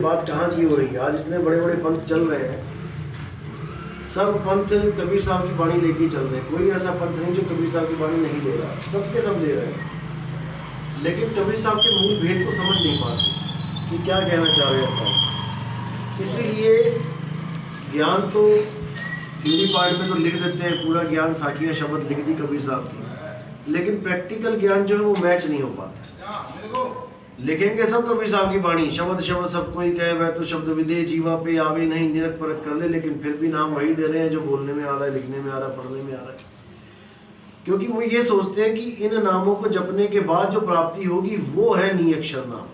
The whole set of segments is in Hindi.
बात कहाँ की हो रही है? आज इतने बड़े बड़े पंथ चल रहे हैं, सब पंथ कबीर साहब की बाणी लेके चल रहे हैं। कोई ऐसा पंथ नहीं जो कबीर साहब की बाणी नहीं ले रहा, सबके सब ले रहे हैं। लेकिन कबीर साहब के मूल भेद को समझ नहीं पाते कि क्या कहना चाह रहे हैं साहब। इसीलिए ज्ञान तो हिंदी पार्ट में तो लिख देते हैं, पूरा ज्ञान साखिया शब्द लिख दी कबीर साहब की, लेकिन प्रैक्टिकल ज्ञान जो है वो मैच नहीं हो पाता। लिखेंगे सब कबीर साहब की बाणी, शब्द शब्द सब कोई कहे वह तो शब्द विदे जीवा पे आवे नहीं, निरख परख कर ले, लेकिन फिर भी नाम वही दे रहे हैं जो बोलने में आ रहा है, लिखने में आ रहा है, पढ़ने में आ रहा है। क्योंकि वो ये सोचते हैं कि इन नामों को जपने के बाद जो प्राप्ति होगी वो है नियक्षर नाम,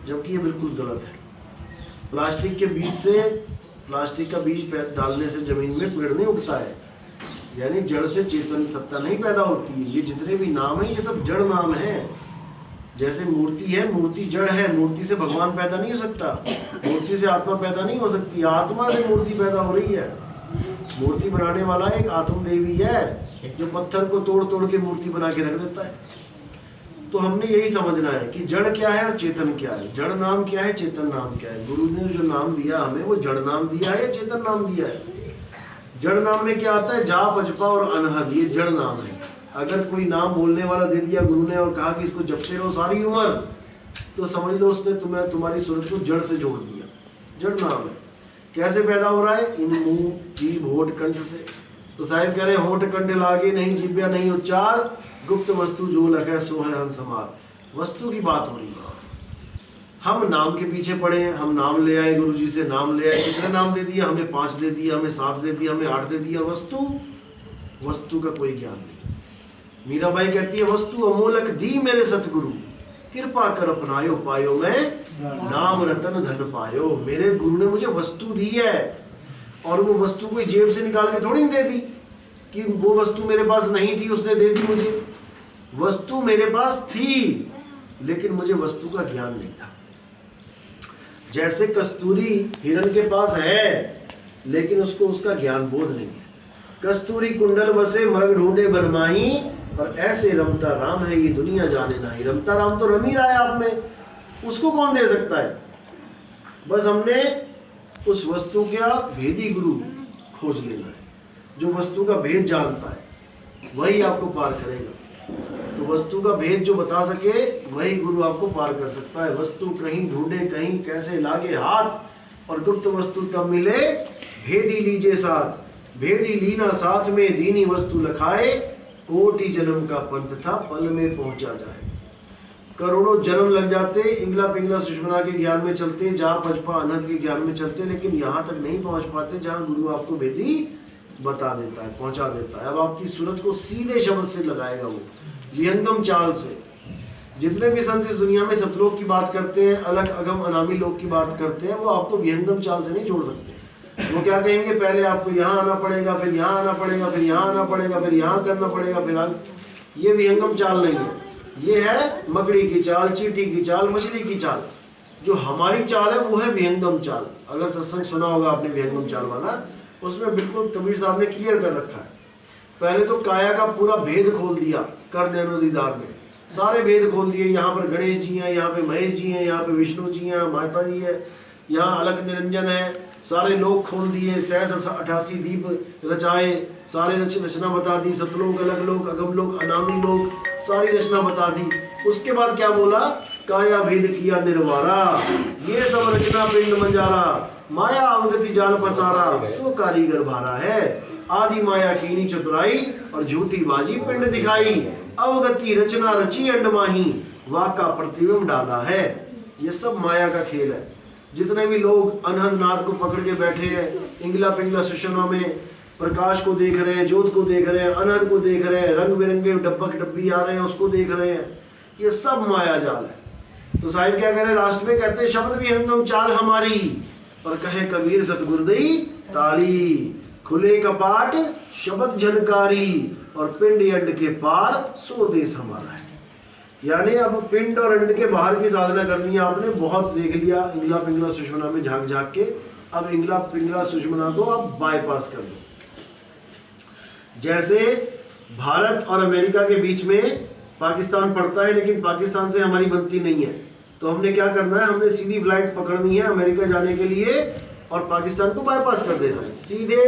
जबकि ये बिल्कुल गलत है। प्लास्टिक के बीज से, प्लास्टिक का बीज डालने से जमीन में पेड़ नहीं उगता है, यानी जड़ से चेतन सत्ता नहीं पैदा होती है। ये जितने भी नाम है ये सब जड़ नाम है। जैसे मूर्ति है, मूर्ति जड़ है, मूर्ति से भगवान पैदा नहीं हो सकता, मूर्ति से आत्मा पैदा नहीं हो सकती, आत्मा से मूर्ति पैदा हो रही है। मूर्ति बनाने वाला एक आत्म देवी है जो पत्थर को तोड़ तोड़ के मूर्ति बना के रख देता है। तो हमने यही समझना है कि जड़ क्या है और चेतन क्या है, जड़ नाम क्या है, चेतन नाम क्या है। गुरु ने जो नाम दिया हमें वो जड़ नाम दिया है या चेतन नाम दिया है। जड़ नाम में क्या आता है? जाप, अजपा और अनहद, ये जड़ नाम है। अगर कोई नाम बोलने वाला दे दिया गुरु ने और कहा कि इसको जपते रहो सारी उम्र, तो समझ लो उसने तुम्हारी सूरत को जड़ से जोड़ दिया। जड़ नाम है। कैसे पैदा हो रहा है? इन मुंह, जीभ, होठ, कंठ से। तो साहिब कह रहे हैं होठ कंठ लागे नहीं, जिब्या नहीं उच्चार, गुप्त वस्तु जो लगे सो है हंस हमार। वस्तु की बात हो रही है। हम नाम के पीछे पड़े हैं, हम नाम ले आए, गुरु जी से नाम ले आए, कितने नाम दे दिया हमें? 5 दे दिया, हमें 7 दे दिया, हमें 8 दे दिया। वस्तु का कोई ज्ञान नहीं। मीराबाई कहती है वस्तु अमोलक दी मेरे सतगुरु, कृपा कर अपनायो पायो मैं नाम रतन धन पायो। मेरे गुरु ने मुझे वस्तु दी है, और वो वस्तु कोई जेब से निकाल के थोड़ी दे दी कि वो वस्तु मेरे पास नहीं थी उसने दे दी मुझे। वस्तु मेरे पास थी, लेकिन मुझे वस्तु का ज्ञान नहीं था। जैसे कस्तूरी हिरण के पास है, लेकिन उसको उसका ज्ञान बोध नहीं है। कस्तूरी कुंडल बसे मृग ढूंढे बनमाही, और ऐसे रमता राम है ये दुनिया जाने नाही। रमता राम तो रम ही रहा है आप में, उसको कौन दे सकता है? बस हमने उस वस्तु का भेदी गुरु खोज लेना है, जो वस्तु का भेद जानता है वही आपको पार करेगा। तो वस्तु का भेद जो बता सके वही गुरु आपको पार कर सकता है। वस्तु कहीं ढूंढे कहीं कैसे लागे हाथ, और गुप्त वस्तु तब मिले भेदी लीजे साथ। भेदी लीना साथ में दीनी वस्तु लखाए, कोटि जन्म का पंथ था पल में पहुंचा जाए। करोड़ों जन्म लग जाते, इंगला पिंगला सुषमना के ज्ञान में चलते, जाप अजपा अनहद के ज्ञान में चलते, लेकिन यहाँ तक नहीं पहुंच पाते जहाँ गुरु आपको भेदी बता देता है, पहुंचा देता है। अब आपकी सूरत को सीधे शब्द से लगाएगा वो, विहंगम चाल से। जितने भी संत इस दुनिया में सतलोक की बात करते हैं, अलग अगम अनामी लोक की बात करते हैं, वो आपको विहंगम चाल से नहीं जोड़ सकते। वो क्या कहेंगे? पहले आपको यहाँ आना पड़ेगा, फिर यहाँ आना पड़ेगा, फिर यहाँ आना पड़ेगा, फिर यहाँ करना पड़ेगा, फिर ये विहंगम चाल नहीं है। ये है मकड़ी की चाल, चींटी की चाल, मछली की चाल। जो हमारी चाल है वो है विहंगम चाल। अगर सत्संग सुना होगा आपने विहंगम चाल वाला, उसमें बिल्कुल कबीर साहब ने क्लियर कर रखा है। पहले तो काया का पूरा भेद खोल दिया कर दीदार में, सारे भेद खोल दिए। यहाँ पर गणेश जी हैं, यहाँ पे महेश जी हैं, यहाँ पे विष्णु जी हैं, माता जी है, यहाँ अलग निरंजन है, सारे लोग खोल दिए। 688 दीप रचाए, सारे रचना बता दी। सतलोक, अलग लोक, अगम लोक, अनामी लोक, सारी रचना बता दी। उसके बाद क्या बोला? काया भेद किया निर्वारा, ये सब रचना पिंड मंजारा, माया अवगति जाल पसारा, सो कारीगर भारा है। आदि माया कीनी चतुराई, और झूठी बाजी पिंड दिखाई। अवगति रचना रची अंडमाही, वाका प्रतिबिंब डाला है। ये सब माया का खेल है। जितने भी लोग अनहद नाद को पकड़ के बैठे हैं, इंगला पिंगला सुषमा में प्रकाश को देख रहे हैं, ज्योत को देख रहे हैं, अनहद को देख रहे हैं, रंग बिरंगे डब्बक डब्बी आ रहे हैं उसको देख रहे हैं, ये सब माया जाल है। तो साहिब क्या कह रहे हैं लास्ट में? कहते हैं शब्द विहंगम चाल हमारी, पर कहे कबीर सतगुरुदेई ताली। खुले कपाट शब्द झनकारी, और पिंड अंड के पार सो देश हमारा है। यानी अब पिंड और अंड के बाहर की साधना करनी है आपने। बहुत देख लिया इंगला पिंगला सुषमना में झांक झांक के, अब इंगला पिंगला सुषमना को आप बाईपास कर दो। जैसे भारत और अमेरिका के बीच में पाकिस्तान पड़ता है, लेकिन पाकिस्तान से हमारी बनती नहीं है। तो हमने क्या करना है, हमने सीधी फ्लाइट पकड़नी है अमेरिका जाने के लिए और पाकिस्तान को बाईपास कर देना है, सीधे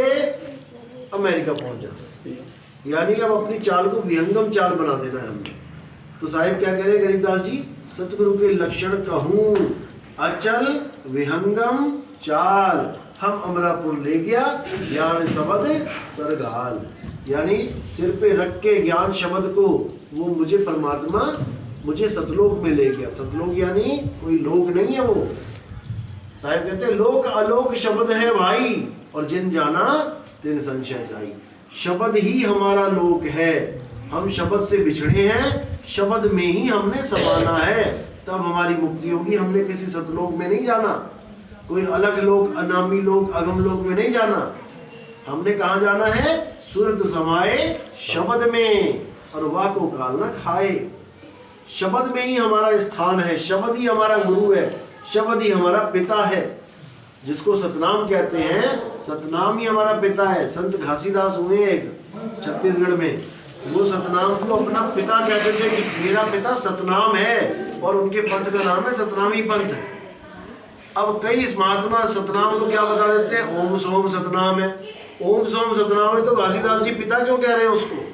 अमेरिका पहुंच जाना है। यानी कि अब अपनी चाल को विहंगम चाल बना देना है हमने। तो साहिब क्या कह रहे हैं गरीबदास जी, सतगुरु के लक्षण कहूँ अचल विहंगम चाल, हम अमरापुर ले गया ज्ञान शब्द सरगाल। यानी सिर पे रख के ज्ञान शब्द को वो मुझे परमात्मा मुझे सतलोक में ले गया। सतलोक यानी कोई लोक नहीं है वो। साहिब कहते हैं लोक अलोक शब्द है भाई, और जिन जाना तिन संशय जाई। शब्द ही हमारा लोक है, हम शब्द से बिछड़े हैं, शब्द में ही हमने समाना है, तब हमारी मुक्ति होगी। हमने किसी सतलोक में नहीं जाना, कोई अलग लोक अनामी लोक अगम लोक में नहीं जाना। हमने कहाँ जाना है, सुरत समाए शब्द में और वाह को काल न खाए। शब्द में ही हमारा स्थान है, शब्द ही हमारा गुरु है, शब्द ही हमारा पिता है, जिसको सतनाम कहते हैं। सतनाम ही हमारा पिता है। संत घासीदास हुए एक छत्तीसगढ़ में, वो सतनाम को अपना पिता कहते थे कि मेरा पिता सतनाम है, और उनके पंथ का नाम है सतनामी पंथ। अब कई महात्मा सतनाम को क्या बता देते हैं, ओम सोम सतनाम है, ओम सोम सतनाम है। तो घासीदास जी पिता क्यों कह रहे हैं उसको,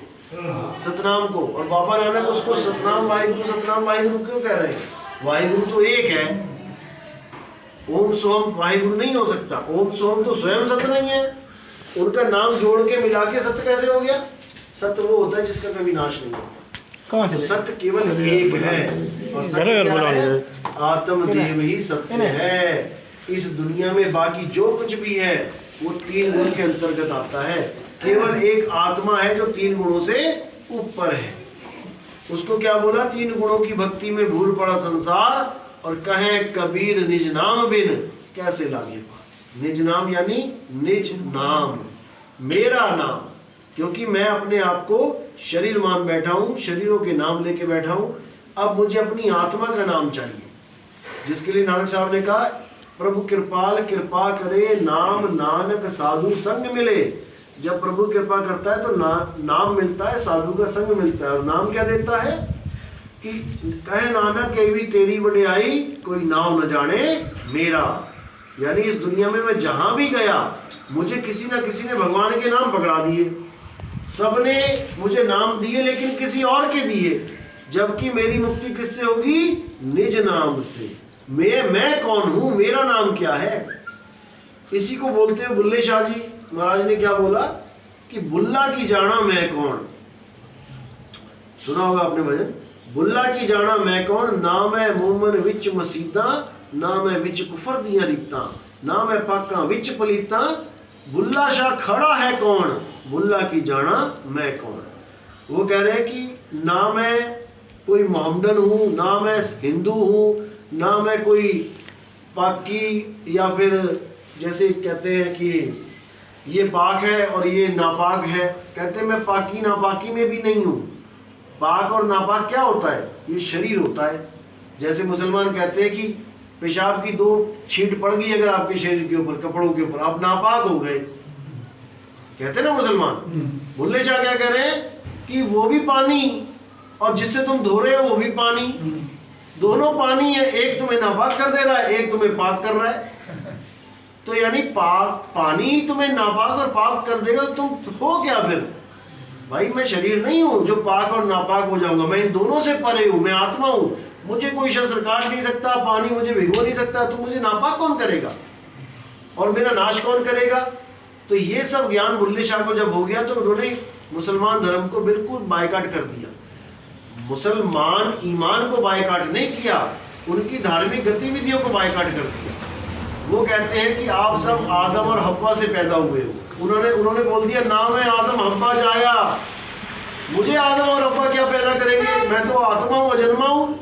सतनाम को, और बाबा नानक उसको सतनाम वाहिगुरु क्यों कह रहे हैं। वाहिगुरु तो एक है, ओम सोम वाहिगुरु नहीं हो सकता। ओम सोम तो स्वयं सत्य नहीं है, उनका नाम जोड़ के मिला के सत्य कैसे हो गया। सत्य वो होता है जिसका कभी नाश नहीं होता। तो सत्य केवल एक है, और सत्य क्या है, आत्मदेव ही सत्य है। इस दुनिया में बाकी जो कुछ भी है वो तीन गुण के अंतर्गत आता है। केवल एक आत्मा है जो तीन गुणों से ऊपर है। उसको क्या बोला, तीन गुणों की भक्ति में भूल पड़ा संसार, और कहे कबीर निज नाम बिन कैसे लागे पार। निज नाम यानी निज नाम, मेरा नाम, क्योंकि मैं अपने आप को शरीर मान बैठा हूँ, शरीरों के नाम लेके बैठा हूँ। अब मुझे अपनी आत्मा का नाम चाहिए, जिसके लिए नानक साहब ने कहा प्रभु कृपाल कृपा करे नाम नानक साधु संग मिले। जब प्रभु कृपा करता है तो नाम मिलता है, साधु का संग मिलता है। और नाम क्या देता है कि कहे नानक के भी तेरी वड्याई कोई नाम न जाने मेरा। यानी इस दुनिया में मैं जहां भी गया मुझे किसी ना किसी ने भगवान के नाम पकड़ा दिए, सबने मुझे नाम दिए लेकिन किसी और के दिए, जबकि मेरी मुक्ति किससे होगी, निज नाम से। मैं कौन हूं, मेरा नाम क्या है। इसी को बोलते हुए बुल्ले शाह जी महाराज ने क्या बोला कि बुल्ला की जाना मैं कौन। सुना होगा आपने भजन, बुल्ला की जाना मैं कौन, ना मैं मोमन विच मसीदा, ना मैं विच कुफर दिया रीता, ना मैं पाका विच पलीता, बुल्ला शाह खड़ा है कौन, बुल्ला की जाना मैं कौन। वो कह रहे हैं कि ना मैं कोई मोहम्मदन हूँ, ना मैं हिंदू हूँ, ना मैं कोई पाकी, या फिर जैसे कहते हैं कि ये पाक है और ये नापाक है, कहते हैं मैं पाकी नापाकी में भी नहीं हूँ। पाक और नापाक क्या होता है, ये शरीर होता है। जैसे मुसलमान कहते हैं कि पेशाब की 2 छींट पड़ गई अगर आपके शरीर के ऊपर, कपड़ों के ऊपर, आप नापाक हो गए, कहते हैं ना मुसलमान। बुल्ले शाह क्या कह रहे हैं कि वो भी पानी और जिससे तुम धो रहे हो वो भी पानी, दोनों पानी है, एक तुम्हें नापाक कर दे रहा है, एक तुम्हें पाक कर रहा है। तो यानी पानी तुम्हें नापाक और पाक कर देगा, तुम हो क्या फिर। भाई मैं शरीर नहीं हूँ जो पाक और नापाक हो जाऊंगा, मैं इन दोनों से परे हूँ, मैं आत्मा हूँ। मुझे कोई शस्त्र काट नहीं सकता, पानी मुझे भिगो नहीं सकता, तो मुझे नापाक कौन करेगा और मेरा नाश कौन करेगा। तो ये सब ज्ञान बुल्ले शाह को जब हो गया तो उन्होंने मुसलमान धर्म को बिल्कुल बायकाट कर दिया। मुसलमान ईमान को बायकाट नहीं किया, उनकी धार्मिक गतिविधियों को बायकाट कर दिया। वो कहते हैं कि आप सब आदम और हव्वा से पैदा हुए हो। उन्होंने बोल दिया ना मैं आदम हव्वा जाया, मुझे आदम और हव्वा क्या पैदा करेंगे, मैं तो आत्मा हूँ, अजन्मा हूँ,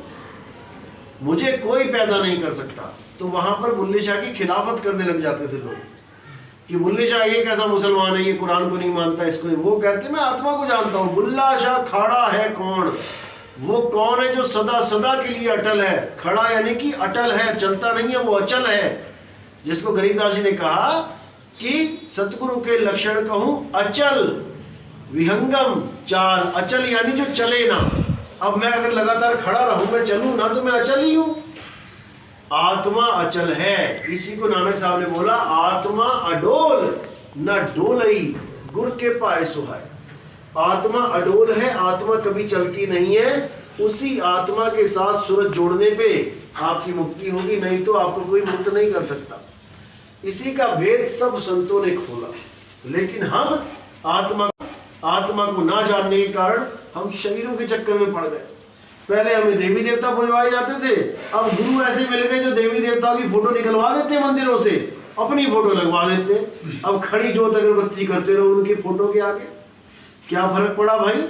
मुझे कोई पैदा नहीं कर सकता। तो वहां पर बुल्ले शाह की खिलाफत करने लग जाते थे लोग कि बुल्ले शाह ये कैसा मुसलमान है, ये कुरान को नहीं मानता, इसको नहीं। वो कहते मैं आत्मा को जानता हूँ। बुल्ला शाह खड़ा है कौन, वो कौन है जो सदा सदा के लिए अटल है। खड़ा यानी कि अटल है, चलता नहीं है, वो अचल है। जिसको गरीबदास जी ने कहा कि सतगुरु के लक्षण कहूं अचल विहंगम चाल। अचल यानी जो चले ना। अब मैं अगर लगातार खड़ा रहूं, मैं चलूं ना, तो मैं अचल ही हूं। आत्मा अचल है। इसी को नानक साहब ने बोला, आत्मा अडोल न डोलई गुर के पाए सुहाय। आत्मा अडोल है, आत्मा कभी चलती नहीं है। उसी आत्मा के साथ सूरज जोड़ने पे आपकी मुक्ति होगी, नहीं तो आपको कोई मुक्त नहीं कर सकता। इसी का भेद सब संतों ने खोला, लेकिन हम आत्मा को ना जानने के कारण हम शरीरों के चक्कर में पड़ गए। पहले हमें देवी देवता पूजवाए जाते थे, अब गुरु ऐसे मिल गए जो देवी देवताओं की फोटो निकलवा देते मंदिरों से, अपनी फोटो लगवा देते। अब खड़ी जोत अगरबत्ती करते रहो उनकी फोटो के आगे। क्या फर्क पड़ा भाई?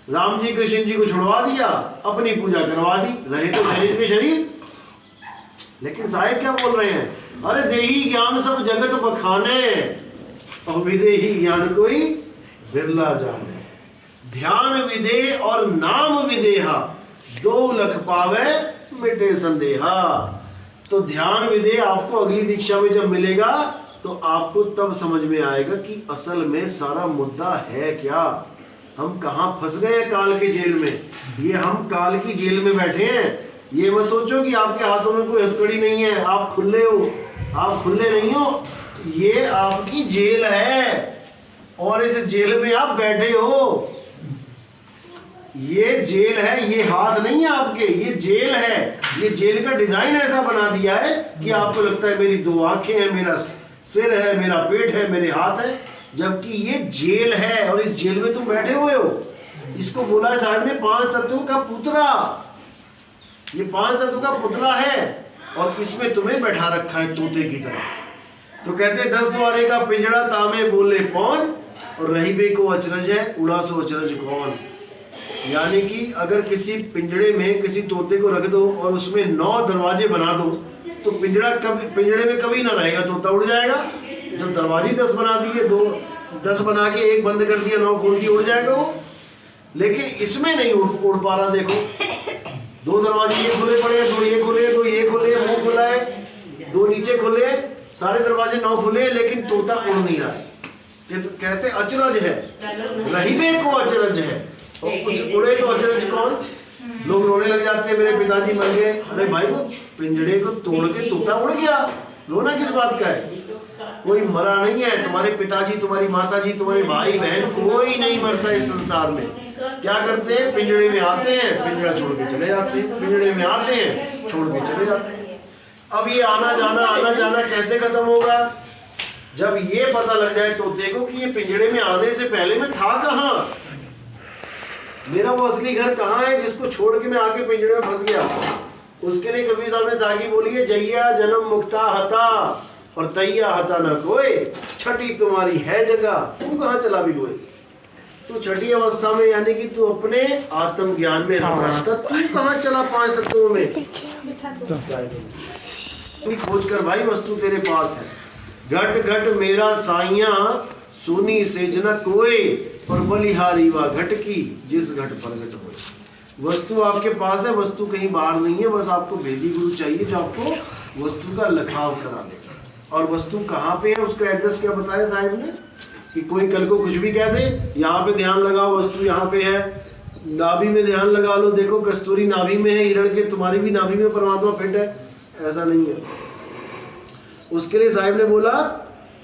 राम जी कृष्ण जी को छुड़वा दिया, अपनी पूजा करवा दी, रहे तो शरीर के शरीर। लेकिन साहिब क्या बोल रहे हैं? अरे देही ज्ञान सब जगत बखाने, और विदेही ज्ञान कोई बिरला जाने। ध्यान विदे और नाम विदेहा, 2 लख पावे मिटे संदेहा। तो ध्यान विदे आपको अगली दीक्षा में जब मिलेगा तो आपको तब समझ में आएगा कि असल में सारा मुद्दा है क्या। हम कहाँ फंस गए काल के जेल में। ये हम काल की जेल में बैठे हैं। ये मत सोचो कि आपके हाथों में कोई हथकड़ी नहीं है, आप खुले हो। आप खुले नहीं हो, ये आपकी जेल है और इस जेल में आप बैठे हो। ये जेल है, ये हाथ नहीं है आपके, ये जेल है। ये जेल का डिजाइन ऐसा बना दिया है कि आपको लगता है मेरी 2 आंखें हैं, मेरा सिर है, मेरा पेट है, मेरे हाथ है, जबकि ये जेल है और इस जेल में तुम बैठे हुए हो। इसको बोला है साहब ने 5 तत्वों का पुतला। ये 5 तत्वों का पुतला है और इसमें तुम्हें बैठा रखा है तोते की तरह। तो कहते हैं 10 द्वारे का पिंजड़ा तामे बोले पौन, और रही बे को अचरज है उड़ा सो अचरज कौन। यानी कि अगर किसी पिंजड़े में किसी तोते को रख दो और उसमें 9 दरवाजे बना दो तो पिंजड़े में कभी ना रहेगा, तोता उड़ जाएगा। जब दरवाजे 10 बना दिए, 10 बना के 1 बंद कर दिया, 9 खोल दिया, उड़ जाएगा वो। लेकिन इसमें नहीं उड़ पा रहा। देखो 2 दरवाजे ये खुले पड़े हैं, 2 ये खुले, 2 ये खुले, मुंह खुला है, 2 नीचे खुले, सारे दरवाजे 9 खुले, लेकिन तोता उड़ नहीं रहा है। कहते अचरज है, रहीबे को अचरज है। और कुछ उड़े तो अचरज कौन? लोग रोने लग जाते हैं, मेरे पिताजी मर गए। अरे भाई वो पिंजड़े को तोड़ के तोता उड़ गया, रोना किस बात का है? कोई मरा नहीं है। तुम्हारे पिताजी, तुम्हारी माताजी, तुम्हारे भाई बहन, कोई नहीं मरता इस संसार में। क्या करते हैं? पिंजड़े में आते हैं, पिंजड़ा छोड़ के चले जाते हैं, पिंजड़े में आते हैं, छोड़ के चले जाते हैं। अब ये आना जाना कैसे खत्म होगा? जब ये पता लग जाए तो देखो कि ये पिंजड़े में आने से पहले मैं था कहाँ, मेरा वो असली घर कहाँ है जिसको छोड़ के मैं आके पिंजड़े में फंस गया। उसके लिए कबीर साहब ने सागी बोली है, जैया जन्म मुक्ता हता और तैया हता न कोई, छठी तुम्हारी है जगह, तुम कहाँ चला भी कोई। तू छठी अवस्था में, यानी कि तू अपने आत्म ज्ञान में रहा था, तू कहाँ चला 5 तत्वों में। खोज कर भाई, वस्तु तेरे पास है। घट घट मेरा साइया सुनी सेजना कोई, और बलिहारी वा घट की जिस घट प्रगट हो। वस्तु आपके पास है, वस्तु कहीं बाहर नहीं है। बस आपको भेदी गुरु चाहिए जो आपको वस्तु का लखाव करा देगा। और वस्तु कहाँ पे है उसका एड्रेस क्या बताया साहिब ने, कि कोई कल को कुछ भी कह दे, यहाँ पे ध्यान लगाओ, वस्तु यहाँ पे है। नाभि में ध्यान लगा लो, देखो कस्तूरी नाभि में है, हिरण के तुम्हारी भी नाभि में परमात्मा फिट है, ऐसा नहीं है। उसके लिए साहिब ने बोला,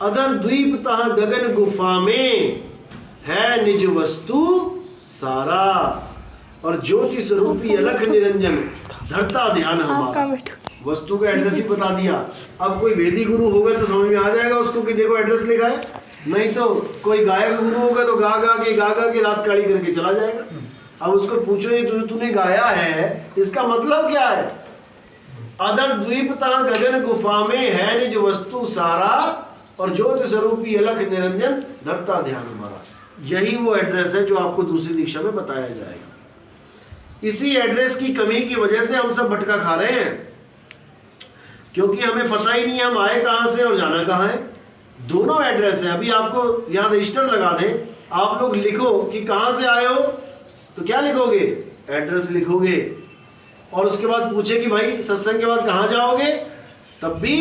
अदर द्वीप तहाँ गगन गुफा में है निज वस्तु सारा, और ज्योति स्वरूपी अलख निरंजन धरता ध्यान हमारा। वस्तु का एड्रेस ही बता दिया। अब कोई वेदी गुरु होगा तो समझ में आ जाएगा उसको कि देखो एड्रेस लिखा है, नहीं तो कोई गायक गुरु होगा तो गा गा के रात काली करके चला जाएगा। अब उसको पूछो ये तूने गाया है, इसका मतलब क्या है? अदर द्वीप तहाँ गगन गुफा में है निज वस्तु सारा, और ज्योति स्वरूपी अलख निरंजन धरता ध्यान हमारा। यही वो एड्रेस है जो आपको दूसरी दीक्षा में बताया जाएगा। इसी एड्रेस की कमी की वजह से हम सब भटका खा रहे हैं, क्योंकि हमें पता ही नहीं हम आए कहाँ से और जाना कहाँ है। दोनों एड्रेस है। अभी आपको यहाँ रजिस्टर लगा दें, आप लोग लिखो कि कहाँ से आए हो, तो क्या लिखोगे? एड्रेस लिखोगे। और उसके बाद पूछे कि भाई सत्संग के बाद कहाँ जाओगे, तब भी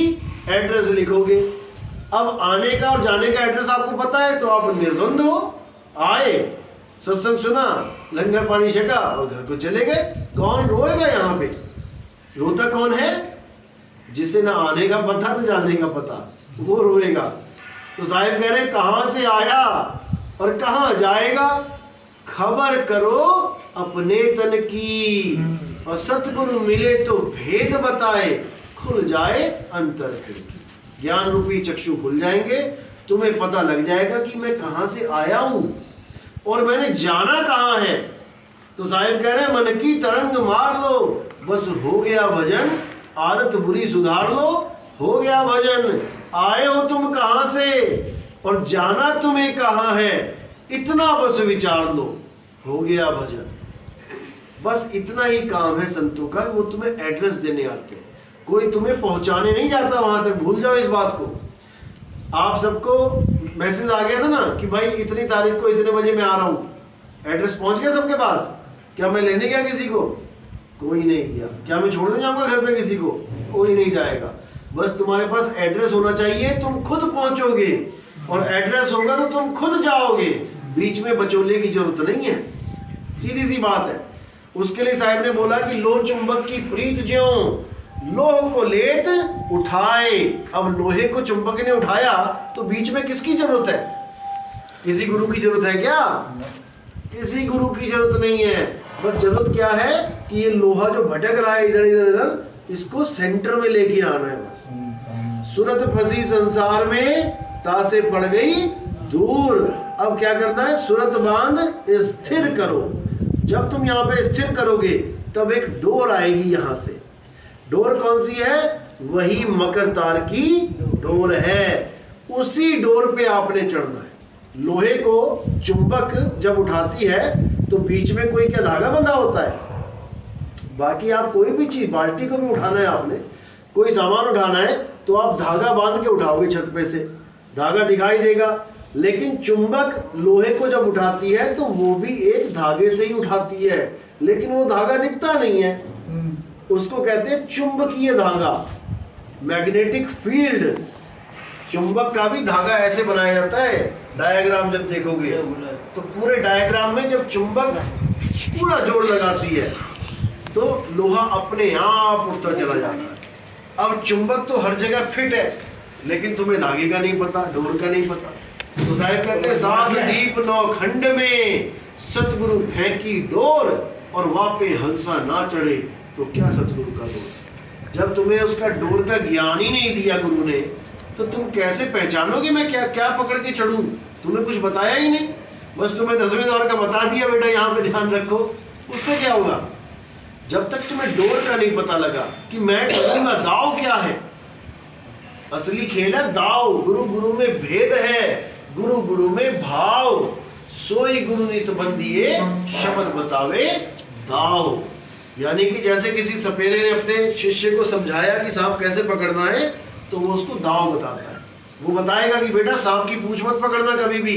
एड्रेस लिखोगे। अब आने का और जाने का एड्रेस आपको पता है तो आप निर्द्वंद हो, आए, सत्संग सुना, लंगर पानी छका और घर को चले गए। कौन रोएगा यहाँ पे? रोता कौन है? जिसे ना आने का पता न जाने का पता, वो रोएगा। तो साहिब कह रहे कहाँ से आया और कहाँ जाएगा, खबर करो अपने तन की, और सतगुरु मिले तो भेद बताए, खुल जाए अंतर खिड़की। ज्ञान रूपी चक्षु खुल जाएंगे, तुम्हें पता लग जाएगा कि मैं कहाँ से आया हूँ और मैंने जाना कहाँ है। तो साहिब कह रहे मन की तरंग मार लो, बस हो गया भजन, आदत बुरी सुधार लो, हो गया भजन। आए हो तुम कहाँ से और जाना तुम्हें कहाँ है, इतना बस विचार लो, हो गया भजन। बस इतना ही काम है संतों का, वो तुम्हें एड्रेस देने आते हैं, कोई तुम्हें पहुंचाने नहीं जाता वहां तक, भूल जाओ इस बात को। आप सबको मैसेज आ गया था ना कि भाई इतनी तारीख को इतने बजे मैं आ रहा हूँ, एड्रेस पहुंच गया सबके पास? क्या मैं लेने गया किसी को? कोई नहीं गया। क्या मैं छोड़ने जाऊंगा घर पे किसी को? कोई नहीं जाएगा। बस तुम्हारे पास एड्रेस होना चाहिए, तुम खुद पहुंचोगे, और एड्रेस होगा तो तुम खुद जाओगे, बीच में बचोले की जरूरत नहीं है। सीधी सी बात है। उसके लिए साहब ने बोला कि लो चुंबक की प्रीत ज्यों लोह को लेत उठाए। अब लोहे को चुंबक ने उठाया तो बीच में किसकी जरूरत है? किसी गुरु की जरूरत है क्या? किसी गुरु की जरूरत नहीं है। बस जरूरत क्या है कि ये लोहा जो भटक रहा है इधर इधर इधर, इसको सेंटर में लेके आना है। बस सूरत फंसी संसार में, तासे पड़ गई दूर। अब क्या करना है? सूरत बांध स्थिर करो। जब तुम यहाँ पे स्थिर करोगे तब एक डोर आएगी यहाँ से। डोर कौन सी है? वही मकर तार की डोर है। उसी डोर पे आपने चढ़ना है। लोहे को चुंबक जब उठाती है तो बीच में कोई क्या धागा बंधा होता है? बाकी आप कोई भी चीज, बाल्टी को भी उठाना है आपने, कोई सामान उठाना है तो आप धागा बांध के उठाओगे छत पे से, धागा दिखाई देगा। लेकिन चुंबक लोहे को जब उठाती है तो वो भी एक धागे से ही उठाती है, लेकिन वो धागा दिखता नहीं है। उसको कहते हैं चुंबकीय धागा, मैग्नेटिक फील्ड। चुंबक का भी धागा ऐसे बनाया जाता है। डायग्राम जब देखोगे तो पूरे डायग्राम में जब चुंबक पूरा जोर लगाती है तो लोहा अपने आप उठता चला जाता है। अब चुंबक तो हर जगह फिट है, लेकिन तुम्हें धागे का नहीं पता, डोर का नहीं पता। तो साहिब कहते हैं सात दीप नौ खंड में सतगुरु फेंकी डोर, और वापे हंसा ना चढ़े तो क्या सतगुरु का दोष। जब तुम्हें उसका डोर का ज्ञान ही नहीं दिया गुरु ने, तो तुम कैसे पहचानोगे मैं क्या क्या पकड़ के चढ़ूं? तुम्हें कुछ बताया ही नहीं, बस तुम्हें 10वें दौर का बता दिया, बेटा यहाँ पे ध्यान रखो। उससे क्या होगा? जब तक तुम्हें डोर का नहीं पता लगा कि मैं करूंगा, दाव क्या है, असली खेल है दाव। गुरु गुरु में भेद है, गुरु गुरु में भाव। सोई गुरु नित बंदिए शब्द बतावे दाव। यानी कि जैसे किसी सपेरे ने अपने शिष्य को समझाया कि सांप कैसे पकड़ना है, तो वो उसको दाव बताता है। वो बताएगा कि बेटा सांप की पूंछ मत पकड़ना कभी भी,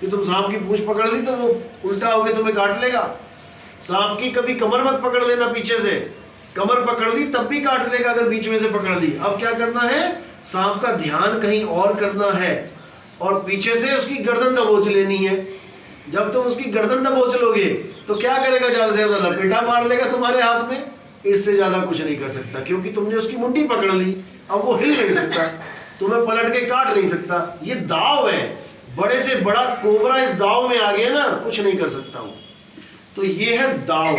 कि तुम सांप की पूंछ पकड़ ली तो वो उल्टा होकर तुम्हें काट लेगा। सांप की कभी कमर मत पकड़ लेना पीछे से, कमर पकड़ ली तब भी काट लेगा अगर बीच में से पकड़ ली। अब क्या करना है? सांप का ध्यान कहीं और करना है और पीछे से उसकी गर्दन दबोच लेनी है। जब तुम उसकी गर्दन दबोच लोगे तो क्या करेगा? ज्यादा से ज्यादा लपेटा मार लेगा तुम्हारे हाथ में, इससे ज्यादा कुछ नहीं कर सकता, क्योंकि तुमने उसकी मुंडी पकड़ ली। अब वो हिल नहीं सकता, तुम्हें पलट के काट नहीं सकता। ये दाव है, बड़े से बड़ा कोबरा इस दाव में आ गया ना, कुछ नहीं कर सकता हूँ। तो ये है दाव।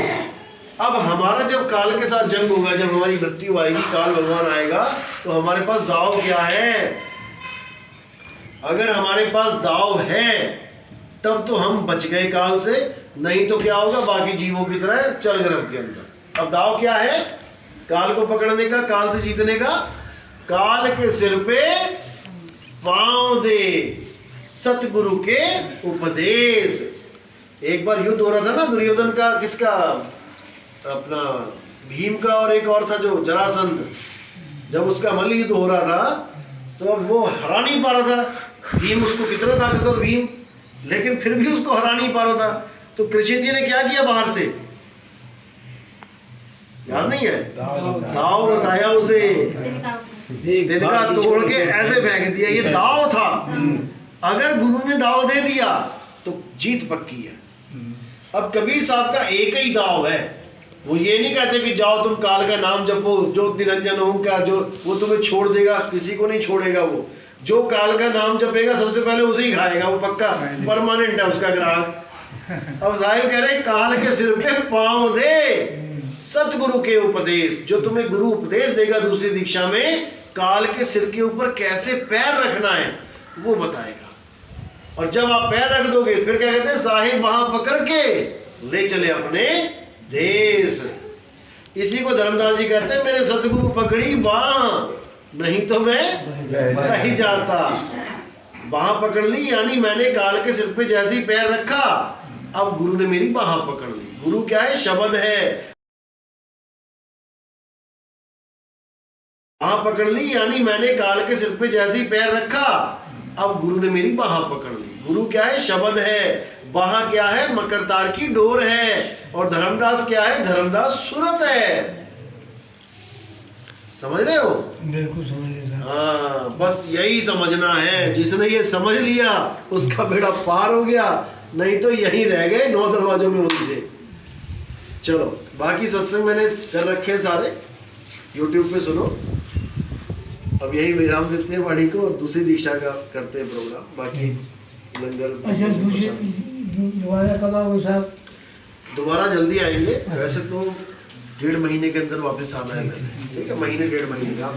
अब हमारा जब काल के साथ जंग होगा, जब हमारी मृत्यु आएगी, काल भगवान आएगा, तो हमारे पास दाव क्या है? अगर हमारे पास दाव है तब तो हम बच गए काल से, नहीं तो क्या होगा? बाकी जीवों की तरह चल गर्भ के अंदर। अब दाव क्या है? काल को पकड़ने का, काल से जीतने का। काल के सिर पे पांव दे सतगुरु के उपदेश। एक बार युद्ध हो रहा था ना दुर्योधन का, किसका? अपना भीम का, और एक और था जो जरासंध। जब उसका मल्ल युद्ध हो रहा था तो अब वो हरा नहीं पा रहा था भीम, उसको कितना ताकतवर भीम, लेकिन फिर भी उसको हरा नहीं पा रहा था। तो कृष्ण जी ने क्या किया? बाहर से, याद नहीं है? दाव बताया उसे, तिनका तोड़ के ऐसे फेंक दिया। ये दाव था। अगर गुरु ने दाव दे दिया तो जीत पक्की है। अब कबीर साहब का एक ही दाव है, वो ये नहीं कहते कि जाओ तुम काल का नाम जपो, ज्योत निरंजन हूं क्या, जो वो तुम्हें छोड़ देगा, किसी को नहीं छोड़ेगा। वो जो काल का नाम जपेगा सबसे पहले उसे ही खाएगा, वो पक्का परमानेंट है उसका ग्राहक। अब साहिब कह रहे काल के सिर पे पांव दे सतगुरु के उपदेश, जो तुम्हें गुरु उपदेश देगा दूसरी दीक्षा में, काल के सिर के ऊपर कैसे पैर रखना है वो बताएगा। और जब आप पैर रख दोगे फिर क्या कहते हैं, साहिब वहां पकड़ के ले चले अपने देश। इसी को धर्मदास जी कहते हैं, मेरे सतगुरु पकड़ी बाह, नहीं तो मैं नहीं जाता। बाह पकड़ ली यानी मैंने काल के सिर पे जैसे ही पैर रखा, अब गुरु ने मेरी बाह पकड़ ली। गुरु क्या है, शब्द है। बाह पकड़ ली यानी मैंने काल के सिर पे जैसे ही पैर रखा, अब गुरु ने मेरी बाह पकड़ ली। गुरु क्या है, शब्द है। बाह क्या है, मकरतार की डोर है। और धर्मदास क्या है, धर्मदास सूरत है। समझ रहे हो? बिल्कुल समझ रहे। हाँ, बस यही समझना है। जिसने ये समझ लिया उसका बेड़ा पार हो गया, नहीं तो यहीं रह गए 9 दरवाजों में उलझे। चलो, बाकी सत्संग मैंने कर रखे सारे, YouTube पे सुनो। अब यही विराम देते हैं वाणी को और दूसरी दीक्षा का करते हैं प्रोग्राम। बाकी लंगर। अच्छा, दूसरे दोबारा कब आओगे साहब? दोबारा जल्दी आएंगे। वैसे तो 1.5 महीने के अंदर वापस आना है। ठीक है, महीने 1.5 महीने का।